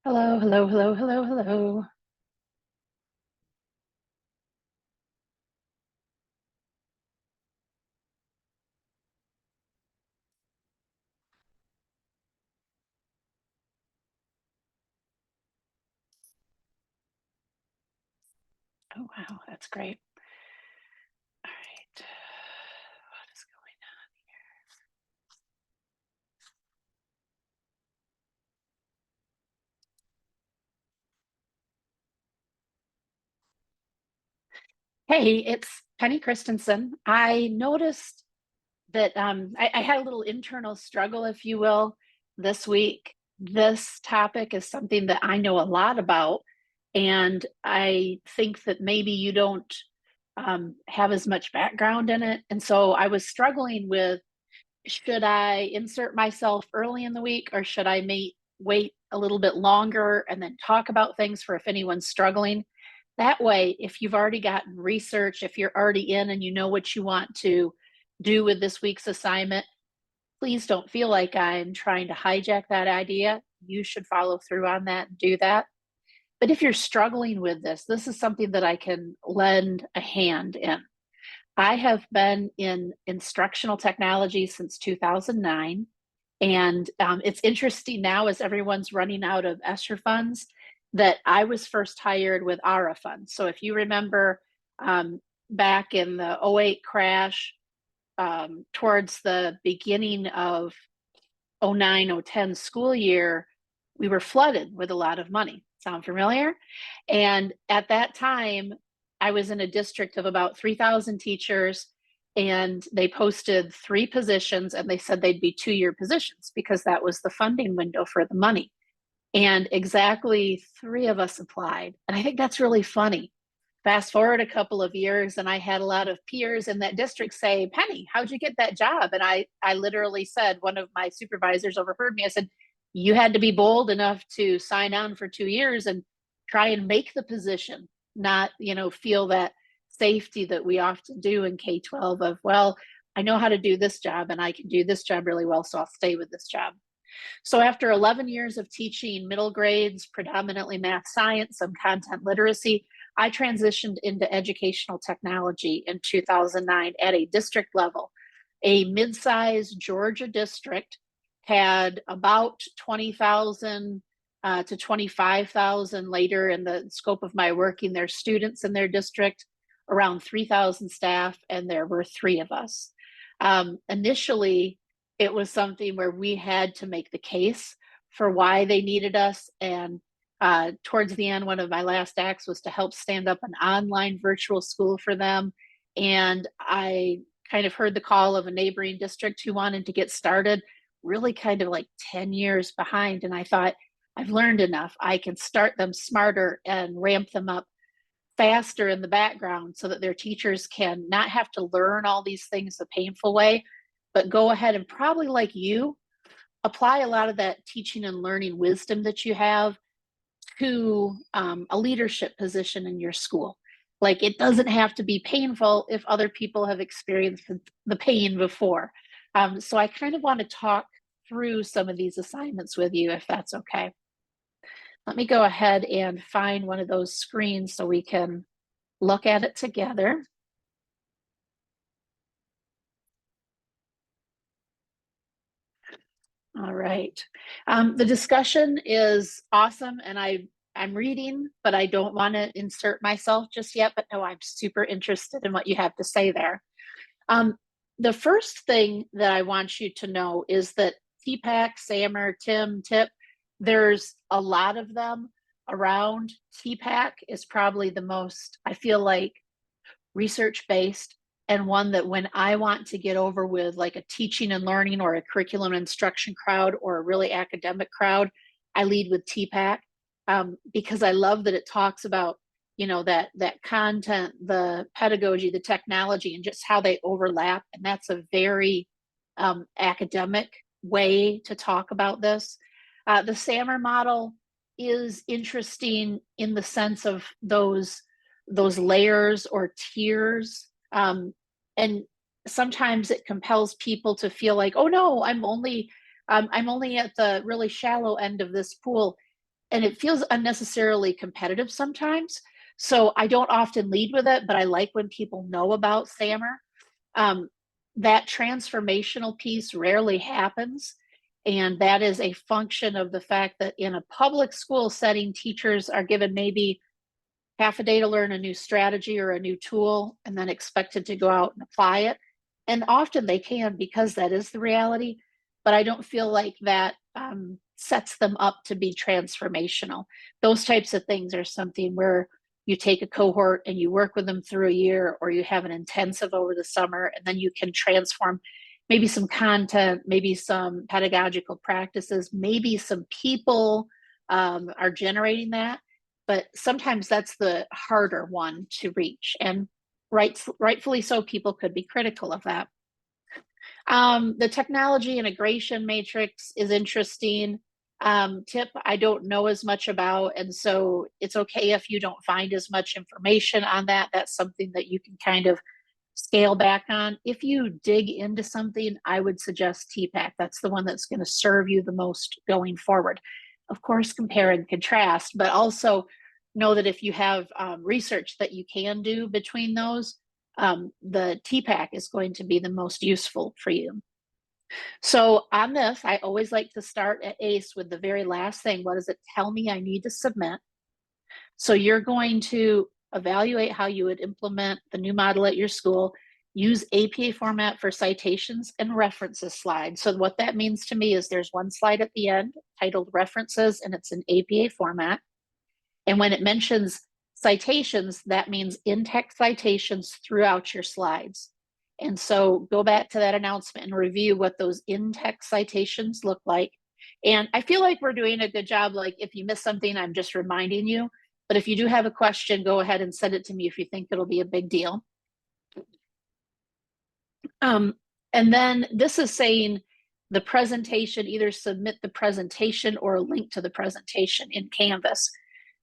Hello, hello, hello, hello, hello. Oh, wow, that's great. All right. What is going on? Hey, it's Penny Christensen. I noticed that I had a little internal struggle, if you will, this week. This topic is something that I know a lot about, and I think that maybe you don't have as much background in it. And so I was struggling with, should I insert myself early in the week, or should I wait a little bit longer and then talk about things for if anyone's struggling? That way, if you've already gotten research, if you're already in and you know what you want to do with this week's assignment, please don't feel like I'm trying to hijack that idea. You should follow through on that and do that. But if you're struggling with this is something that I can lend a hand in. I have been in instructional technology since 2009. And it's interesting now, as everyone's running out of ESSER funds, that I was first hired with ARA funds. So if you remember back in the '08 crash, towards the beginning of '09, '10 school year, we were flooded with a lot of money. Sound familiar? And at that time, I was in a district of about 3,000 teachers, and they posted 3 positions, and they said they'd be 2-year positions because that was the funding window for the money. And exactly 3 of us applied. And I think that's really funny. Fast forward a couple of years, and I had a lot of peers in that district say, Penny, how'd you get that job? And I literally said, one of my supervisors overheard me. I said, you had to be bold enough to sign on for 2 years and try and make the position, not, feel that safety that we often do in K-12 of, well, I know how to do this job and I can do this job really well, so I'll stay with this job. So after 11 years of teaching middle grades, predominantly math science, some content literacy, I transitioned into educational technology in 2009 at a district level. A mid-sized Georgia district had about 20,000 to 25,000 later in the scope of my working their students in their district, around 3,000 staff, and there were 3 of us. Initially, it was something where we had to make the case for why they needed us. And towards the end, one of my last acts was to help stand up an online virtual school for them. And I kind of heard the call of a neighboring district who wanted to get started, really kind of like 10 years behind. And I thought, I've learned enough. I can start them smarter and ramp them up faster in the background so that their teachers can not have to learn all these things the painful way, but go ahead and, probably like you, apply a lot of that teaching and learning wisdom that you have to a leadership position in your school. Like, it doesn't have to be painful if other people have experienced the pain before. So I kind of want to talk through some of these assignments with you, if that's okay. Let me go ahead and find one of those screens so we can look at it together. All right. The discussion is awesome, and I'm reading, but I don't want to insert myself just yet. But no, I'm super interested in what you have to say there. The first thing that I want you to know is that TPAC, SAMR, TIM, TIP, there's a lot of them around. TPAC is probably the most, I feel like, research based, and one that when I want to get over with like a teaching and learning or a curriculum instruction crowd or a really academic crowd, I lead with TPAC, because I love that it talks about, that content, the pedagogy, the technology, and just how they overlap. And that's a very academic way to talk about this. The SAMR model is interesting in the sense of those layers or tiers. And sometimes it compels people to feel like, oh no, I'm only at the really shallow end of this pool. and it feels unnecessarily competitive sometimes. So I don't often lead with it, but I like when people know about SAMR. Um, that transformational piece rarely happens. And that is a function of the fact that in a public school setting, teachers are given maybe half a day to learn a new strategy or a new tool and then expected to go out and apply it. And often they can, because that is the reality. But I don't feel like that sets them up to be transformational. Those types of things are something where you take a cohort and you work with them through a year, or you have an intensive over the summer, and then you can transform maybe some content, maybe some pedagogical practices, maybe some people are generating that. But sometimes that's the harder one to reach. And rightfully so, people could be critical of that. The technology integration matrix is interesting. TIP, I don't know as much about, and so it's okay if you don't find as much information on that. That's something that you can kind of scale back on. If you dig into something, I would suggest TPAC. That's the one that's going to serve you the most going forward. Of course, compare and contrast, but also know that if you have research that you can do between those, the TPAC is going to be the most useful for you. So on this, I always like to start at ACE with the very last thing. What does it tell me I need to submit? So you're going to evaluate how you would implement the new model at your school. Use APA format for citations and references slides. So what that means to me is there's one slide at the end titled references, and it's in APA format. And when it mentions citations, that means in-text citations throughout your slides. And so go back to that announcement and review what those in-text citations look like. And I feel like we're doing a good job. Like if you miss something, I'm just reminding you. But if you do have a question, go ahead and send it to me if you think it'll be a big deal. And then this is saying the presentation, either submit the presentation or a link to the presentation in Canvas.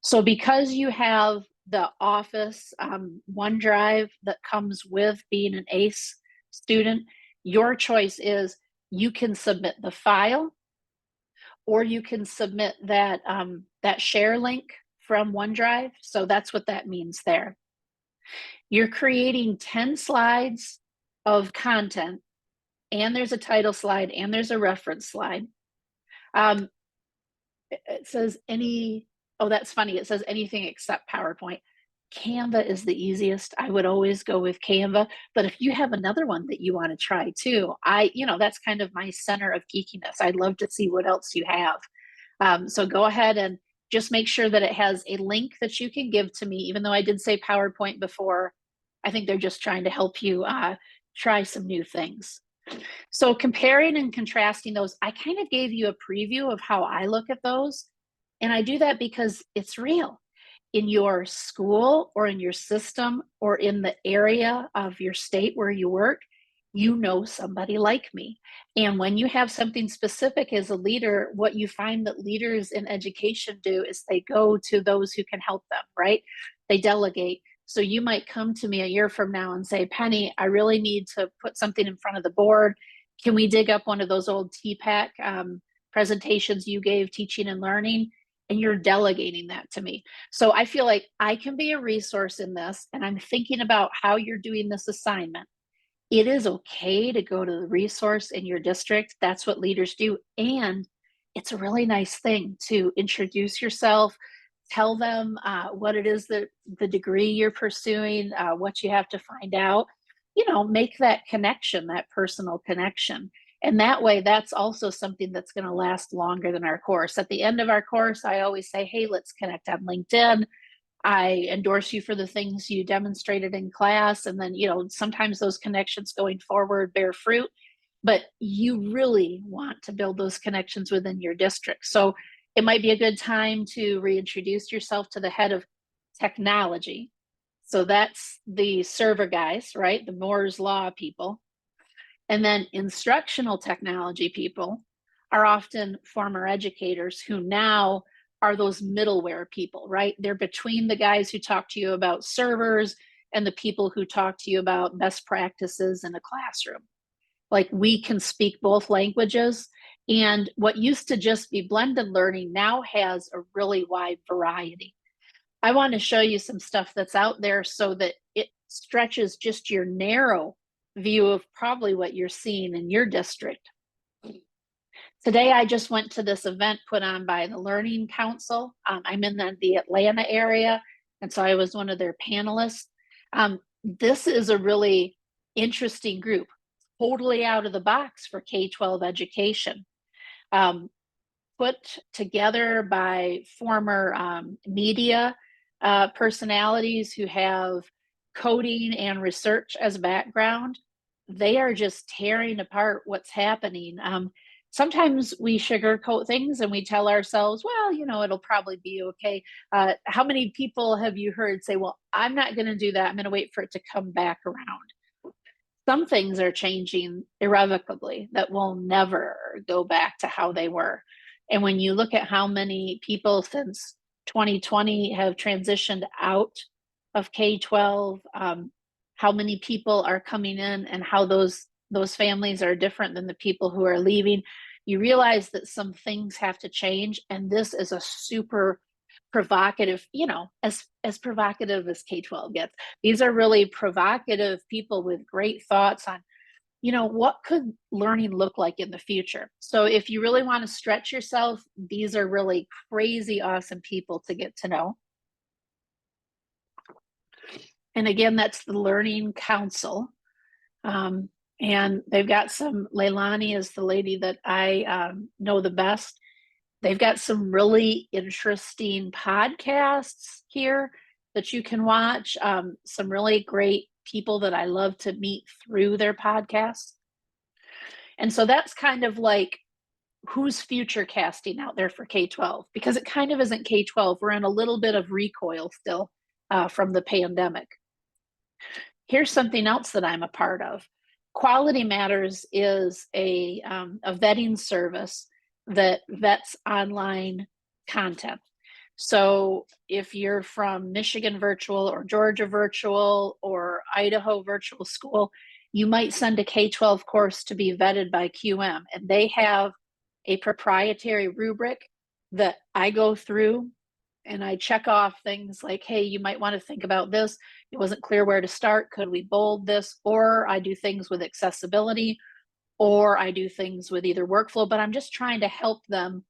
So because you have the Office OneDrive that comes with being an ACE student, your choice is you can submit the file, or you can submit that, that share link from OneDrive. So that's what that means there. You're creating 10 slides of content, and there's a title slide, and there's a reference slide. It says oh, that's funny. It says anything except PowerPoint. Canva is the easiest. I would always go with Canva. But if you have another one that you want to try too, that's kind of my center of geekiness. I'd love to see what else you have. So go ahead and just make sure that it has a link that you can give to me. Even though I did say PowerPoint before, I think they're just trying to help you try some new things. So comparing and contrasting those, I kind of gave you a preview of how I look at those. And I do that because it's real. In your school or in your system or in the area of your state where you work, you know somebody like me. And when you have something specific as a leader, what you find that leaders in education do is they go to those who can help them, right? They delegate. So you might come to me a year from now and say, Penny, I really need to put something in front of the board. Can we dig up one of those old TPAC presentations you gave, teaching and learning? And you're delegating that to me. So I feel like I can be a resource in this, and I'm thinking about how you're doing this assignment. It is okay to go to the resource in your district. That's what leaders do. And it's a really nice thing to introduce yourself, tell them what it is that the degree you're pursuing, what you have to find out, make that connection, that personal connection. And that way, that's also something that's going to last longer than our course. At the end of our course, I always say, hey, let's connect on LinkedIn. I endorse you for the things you demonstrated in class. And then, sometimes those connections going forward bear fruit, but you really want to build those connections within your district. So it might be a good time to reintroduce yourself to the head of technology. So that's the server guys, right? The Moore's Law people. And then instructional technology people are often former educators who now are those middleware people, right? They're between the guys who talk to you about servers and the people who talk to you about best practices in a classroom. Like we can speak both languages, And what used to just be blended learning now has a really wide variety. I want to show you some stuff that's out there so that it stretches just your narrow view of probably what you're seeing in your district. Today, I just went to this event put on by the Learning Council. I'm in the Atlanta area, and so I was one of their panelists. This is a really interesting group, totally out of the box for K-12 education. Put together by former media personalities who have coding and research as a background. They are just tearing apart what's happening. Sometimes we sugarcoat things and we tell ourselves, well, it'll probably be okay. How many people have you heard say, well, I'm not going to do that. I'm going to wait for it to come back around. Some things are changing irrevocably that will never go back to how they were. And when you look at how many people since 2020 have transitioned out of K-12, how many people are coming in and how those families are different than the people who are leaving, you realize that some things have to change. And this is a super provocative, as provocative as K-12 gets. These are really provocative people with great thoughts on, what could learning look like in the future? So if you really want to stretch yourself, these are really crazy, awesome people to get to know. And again, that's the Learning Council. And they've got Leilani is the lady that I know the best. They've got some really interesting podcasts here that you can watch. Some really great people that I love to meet through their podcasts. And so that's kind of like who's future casting out there for K-12, because it kind of isn't K-12. We're in a little bit of recoil still from the pandemic. Here's something else that I'm a part of. Quality Matters is a vetting service that vets online content. So if you're from Michigan Virtual or Georgia Virtual or Idaho Virtual School, you might send a K-12 course to be vetted by QM, and they have a proprietary rubric that I go through and I check off things like, hey, you might want to think about this. It wasn't clear where to start. Could we bold this? Or I do things with accessibility, or I do things with either workflow, but I'm just trying to help them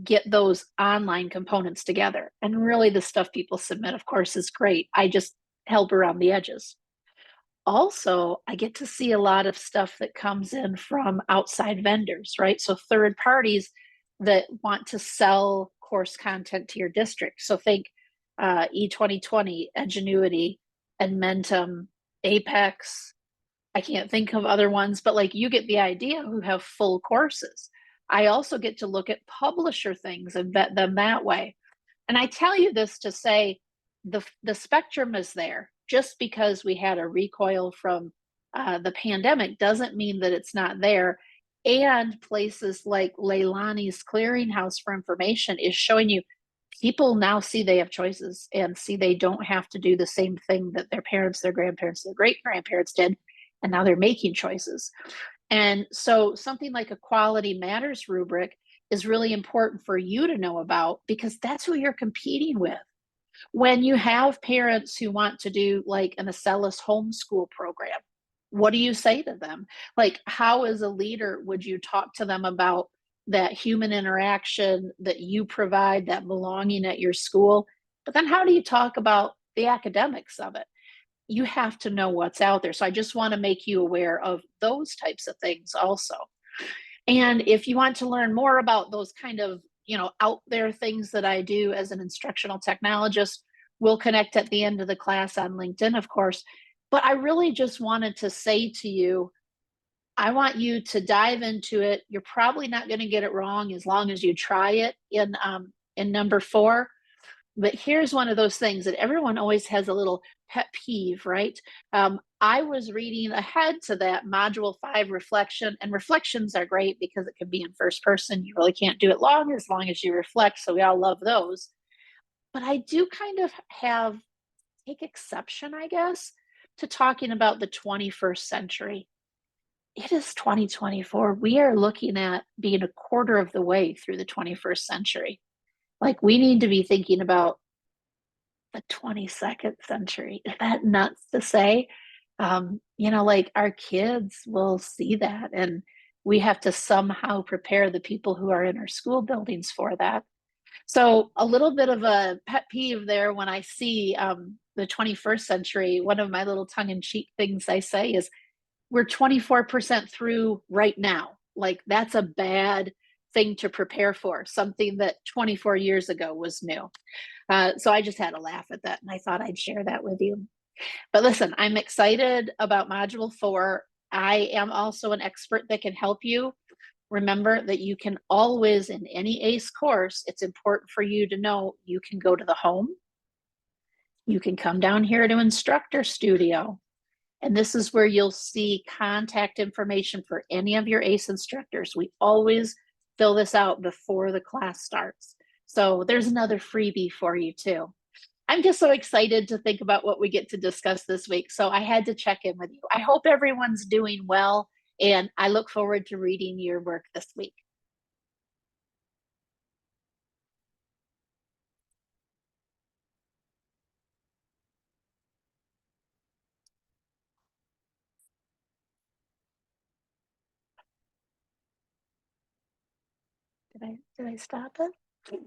get those online components together. And really the stuff people submit, of course, is great. I just help around the edges. Also, I get to see a lot of stuff that comes in from outside vendors, right? So third parties that want to sell course content to your district. So think E2020, Edgenuity, Edmentum, Apex. I can't think of other ones, but like you get the idea, who have full courses. I also get to look at publisher things and vet them that way. And I tell you this to say the spectrum is there. Just because we had a recoil from the pandemic doesn't mean that it's not there. And places like Leilani's Clearinghouse for Information is showing you people now see they have choices and see they don't have to do the same thing that their parents, their grandparents, their great grandparents did. And now they're making choices. And so something like a Quality Matters rubric is really important for you to know about, because that's who you're competing with. When you have parents who want to do like an Acellus homeschool program, what do you say to them? Like, how as a leader would you talk to them about that human interaction that you provide, that belonging at your school? But then how do you talk about the academics of it? You have to know what's out there. So I just want to make you aware of those types of things also. And if you want to learn more about those kind of, out there things that I do as an instructional technologist, we'll connect at the end of the class on LinkedIn, of course. But I really just wanted to say to you, I want you to dive into it. You're probably not going to get it wrong as long as you try it in number 4. But here's one of those things that everyone always has a little pet peeve, right? I was reading ahead to that module 5 reflection, and reflections are great because it can be in first person. You really can't do it long as you reflect. So we all love those. But I do kind of take exception, I guess, to talking about the 21st century. it is 2024. We are looking at being a quarter of the way through the 21st century. Like, we need to be thinking about the 22nd century. Is that nuts to say? Like, our kids will see that, and we have to somehow prepare the people who are in our school buildings for that. So, a little bit of a pet peeve there when I see the 21st century. One of my little tongue in cheek things I say is, we're 24% through right now. Like, that's a bad thing to prepare for, something that 24 years ago was new. So I just had to laugh at that, and I thought I'd share that with you. But listen, I'm excited about Module 4. I am also an expert that can help you. Remember that you can always, in any ACE course, it's important for you to know you can go to the home. You can come down here to Instructor Studio. And this is where you'll see contact information for any of your ACE instructors. We always fill this out before the class starts. So there's another freebie for you too. I'm just so excited to think about what we get to discuss this week. So I had to check in with you. I hope everyone's doing well, and I look forward to reading your work this week. Did I stop it?